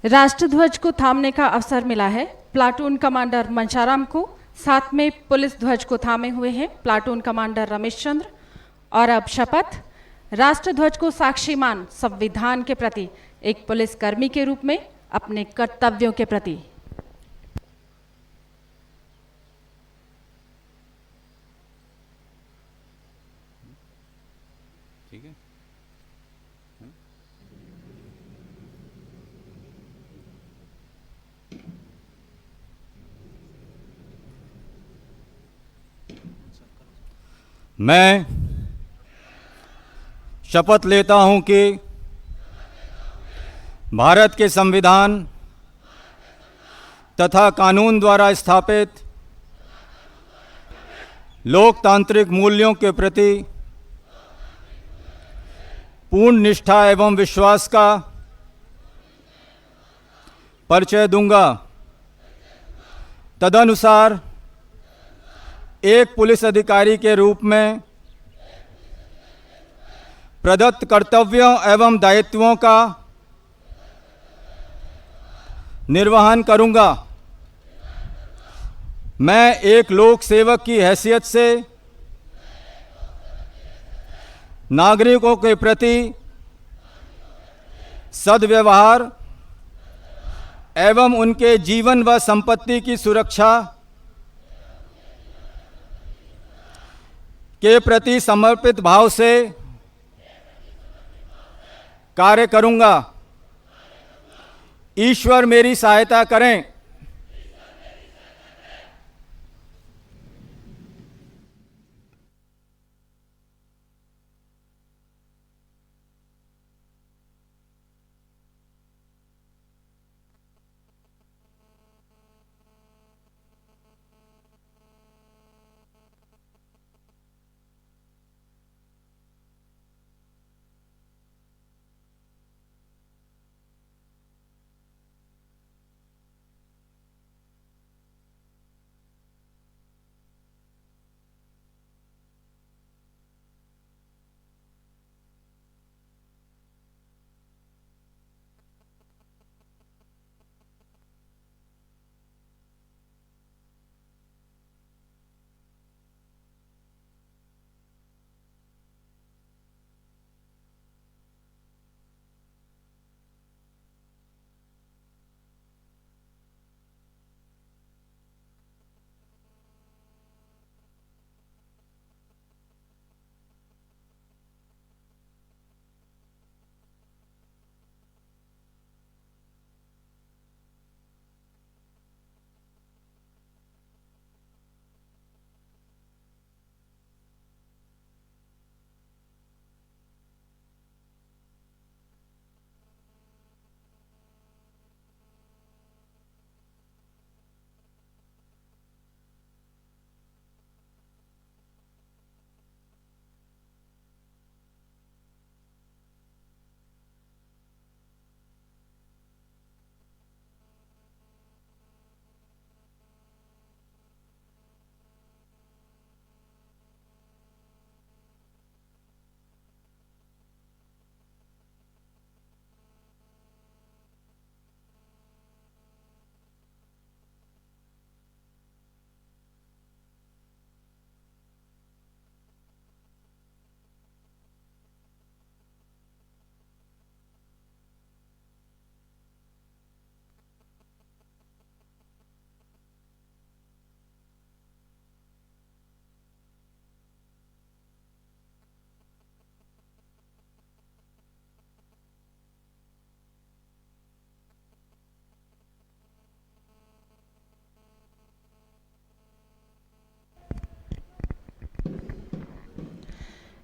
राष्ट्रध्वज को थामने का अवसर मिला है प्लाटून कमांडर मंशाराम को, साथ में पुलिस ध्वज को थामे हुए हैं प्लाटून कमांडर रमेश चंद्र। और अब शपथ। राष्ट्रध्वज को साक्षी मान संविधान के प्रति एक पुलिसकर्मी के रूप में अपने कर्तव्यों के प्रति। ठीक है। मैं शपथ लेता हूं कि भारत के संविधान तथा कानून द्वारा स्थापित लोकतांत्रिक मूल्यों के प्रति पूर्ण निष्ठा एवं विश्वास का परिचय दूंगा। तदनुसार एक पुलिस अधिकारी के रूप में प्रदत्त कर्तव्यों एवं दायित्वों का निर्वहन करूंगा। मैं एक लोक सेवक की हैसियत से नागरिकों के प्रति सद्व्यवहार एवं उनके जीवन व संपत्ति की सुरक्षा के प्रति समर्पित भाव से कार्य करूंगा। ईश्वर मेरी सहायता करें।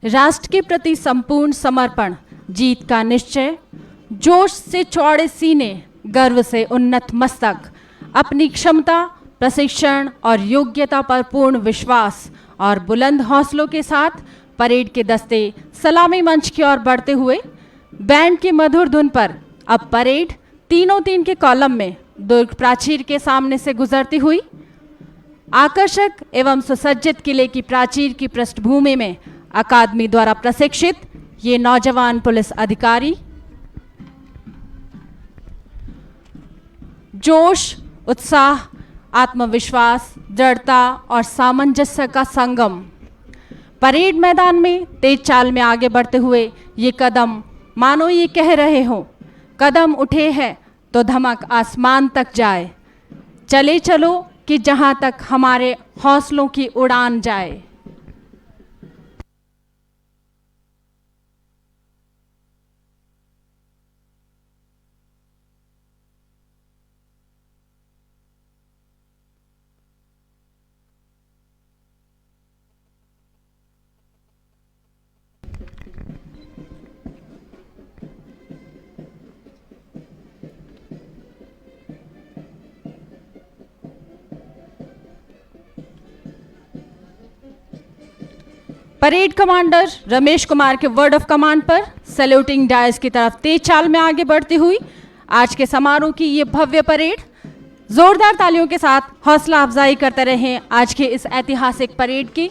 राष्ट्र के प्रति संपूर्ण समर्पण, जीत का निश्चय, जोश से चौड़े सीने, गर्व से उन्नत मस्तक, अपनी क्षमता, प्रशिक्षण और योग्यता पर पूर्ण विश्वास और बुलंद हौसलों के साथ परेड के दस्ते सलामी मंच की ओर बढ़ते हुए बैंड की मधुर धुन पर अब परेड तीनों तीन के कॉलम में दुर्ग प्राचीर के सामने से गुजरती हुई आकर्षक एवं सुसज्जित किले की प्राचीर की पृष्ठभूमि में अकादमी द्वारा प्रशिक्षित ये नौजवान पुलिस अधिकारी जोश, उत्साह, आत्मविश्वास, दृढ़ता और सामंजस्य का संगम। परेड मैदान में तेज चाल में आगे बढ़ते हुए ये कदम मानो ये कह रहे हो, कदम उठे हैं तो धमक आसमान तक जाए, चले चलो कि जहां तक हमारे हौसलों की उड़ान जाए। परेड कमांडर रमेश कुमार के वर्ड ऑफ कमांड पर सैल्यूटिंग डायस की तरफ तेज चाल में आगे बढ़ती हुई आज के समारोह की ये भव्य परेड जोरदार तालियों के साथ हौसला अफजाई करते रहे आज के इस ऐतिहासिक परेड की।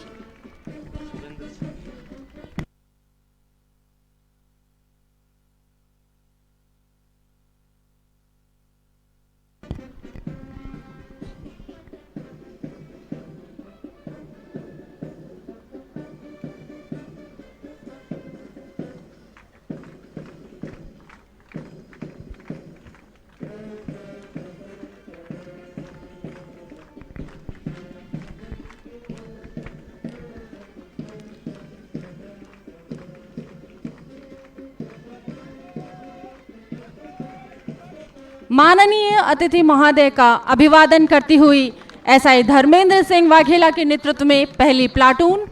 माननीय अतिथि महोदय का अभिवादन करती हुई एसआई धर्मेंद्र सिंह वाघेला के नेतृत्व में पहली प्लाटून,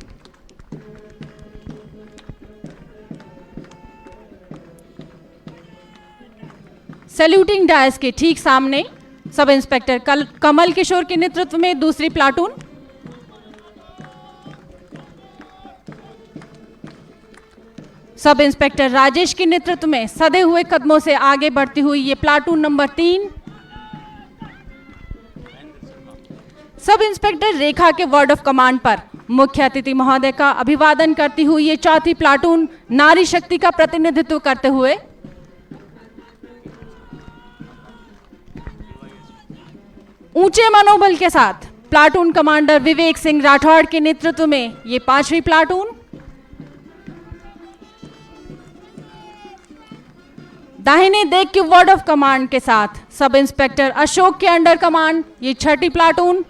सैल्यूटिंग डायस के ठीक सामने सब इंस्पेक्टर कमल किशोर के नेतृत्व में दूसरी प्लाटून, सब इंस्पेक्टर राजेश के नेतृत्व में सधे हुए कदमों से आगे बढ़ती हुई ये प्लाटून नंबर 3, सब इंस्पेक्टर रेखा के वर्ड ऑफ कमांड पर मुख्य अतिथि महोदय का अभिवादन करती हुई ये चौथी प्लाटून नारी शक्ति का प्रतिनिधित्व करते हुए ऊंचे मनोबल के साथ प्लाटून कमांडर विवेक सिंह राठौड़ के नेतृत्व में ये पांचवी प्लाटून, दाहिने देख के वर्ड ऑफ कमांड के साथ सब इंस्पेक्टर अशोक के अंडर कमांड ये छठी प्लाटून,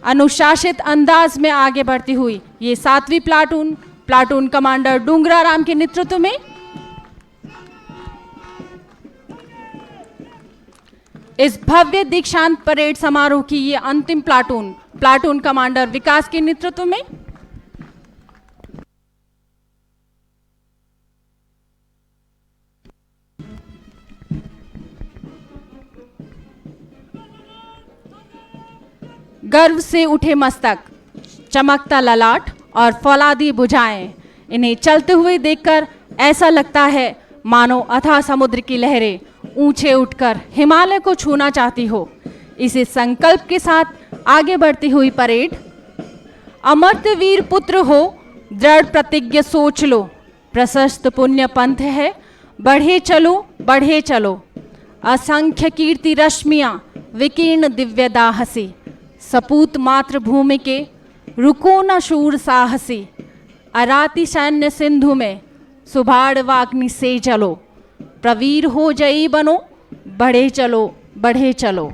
अनुशासित अंदाज में आगे बढ़ती हुई ये सातवीं platoon platoon commander Doongra Ram के नेतृत्व में, इस भव्य दीक्षांत परेड समारोह की ये अंतिम प्लाटून प्लाटून कमांडर विकास के नेतृत्व में, गर्व से उठे मस्तक, चमकता ललाट और फौलादी भुजाएं, इन्हें चलते हुए देखकर ऐसा लगता है मानो अथाह समुद्र की लहरें ऊंचे उठकर हिमालय को छूना चाहती हो। इसी संकल्प के साथ आगे बढ़ती हुई परेड, अमर्त्य वीर पुत्र हो, दृढ़ प्रतिज्ञ सोच लो, प्रशस्त पुण्य पंथ है, बढ़े चलो, असंख्य कीर्ति रश्मियां विकीर्ण दिव्य दाहसी, सपूत मातृभूमि के रुको न शूर साहसी, अराती सैन्य सिंधु में सुभाड़ वाग्नि से चलो, प्रवीर हो जयी बनो, बढ़े चलो।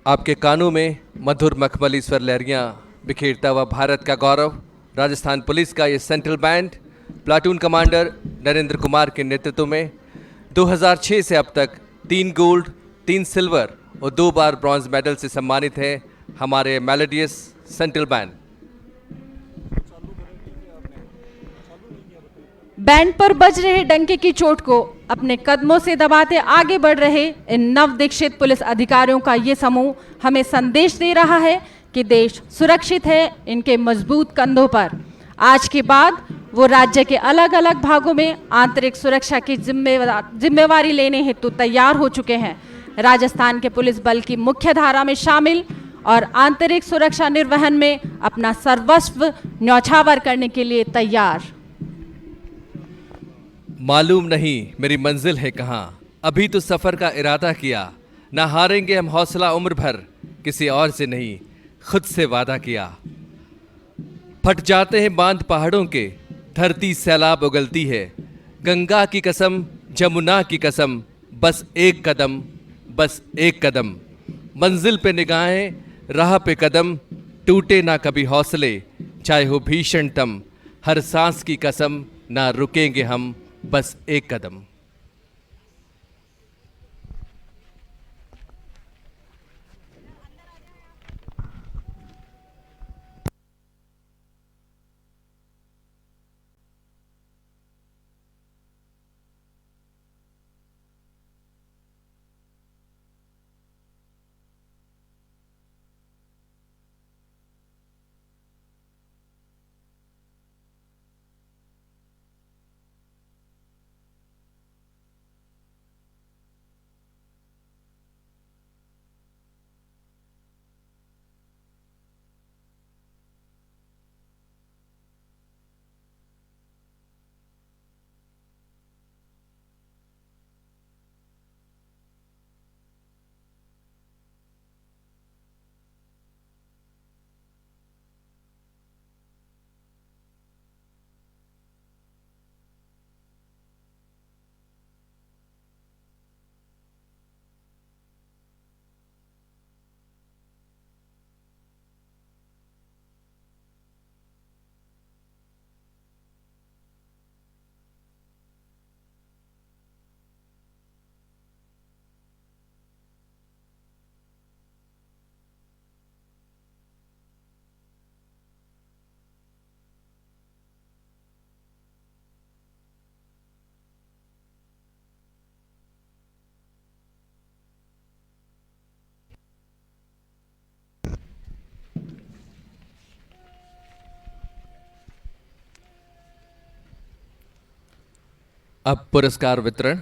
आपके कानों में मधुर मखमली स्वर लहरियां बिखेरता हुआ भारत का गौरव, राजस्थान पुलिस का ये central band platoon commander Narendra Kumar के नेतृत्व में 2006 से अब तक 3 गोल्ड, 3 सिल्वर और 2 बार ब्रॉन्ज मेडल से सम्मानित है हमारे मेलोडियस सेंट्रल बैंड। बैंड पर बज रहे डंके की चोट को अपने कदमों से दबाते आगे बढ़ रहे इन नवदीक्षित पुलिस अधिकारियों का ये समूह हमें संदेश दे रहा है कि देश सुरक्षित है इनके मजबूत कंधों पर। आज के बाद वो राज्य के अलग अलग भागों में आंतरिक सुरक्षा की जिम्मेवारी लेने हेतु तैयार हो चुके हैं। राजस्थान के पुलिस बल की मुख्य धारा में शामिल और आंतरिक सुरक्षा निर्वहन में अपना सर्वस्व न्यौछावर करने के लिए तैयार। मालूम नहीं मेरी मंजिल है कहाँ, अभी तो सफ़र का इरादा किया, ना हारेंगे हम हौसला उम्र भर, किसी और से नहीं खुद से वादा किया। फट जाते हैं बांध पहाड़ों के, धरती सैलाब उगलती है, गंगा की कसम जमुना की कसम, बस एक कदम, बस एक कदम, मंजिल पे निगाहें राह पे कदम, टूटे ना कभी हौसले चाहे हो भीषणतम, हर सांस की कसम ना रुकेंगे हम, बस एक कदम। अब पुरस्कार वितरण।